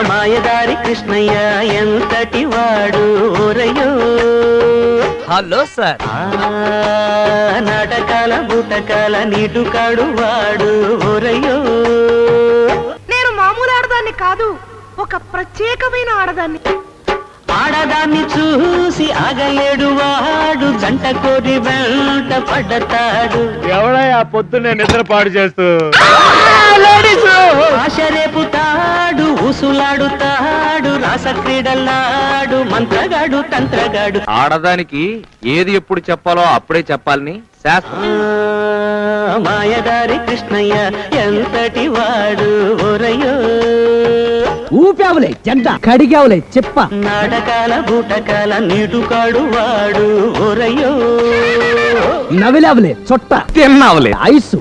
మాయదారి కృష్ణయ్య ఎంతటి వాడు ఓరయ్యో. Hello sir. నాటకాల బూటకాల నీటుకాడు వాడు ఓరయ్యో. నేను మామూలు ఆడదాన్ని కాదు, ఒక ప్రత్యేకమైన ఆడదాన్ని. ఆడదాన్ని చూసి ఆగలేడు వాడు, జంట కోరి వెంట పడతాడు. ఎవడయ్యా పొద్దున్నే నిద్ర పాడు చేస్తూ ఆశ రేపుతాడు, ఊసులాడుతాడు, రాస క్రీడల్లాడు, మంత్రగాడు తంత్రగాడు. ఆడదానికి ఏది ఎప్పుడు చెప్పాలో అప్పుడే చెప్పాలని శాస్త్రం. మాయదారి కృష్ణయ్య ఎంతటి వాడు ఓరయ్యో. ఊపావులే జెండా, కడిగావులే చెప్ప. నాటకాల బూటకాల నీటుకాడు వాడు ఓరయ్యో. నవిలావులే చొట్ట, తిన్నావులే ఐసు.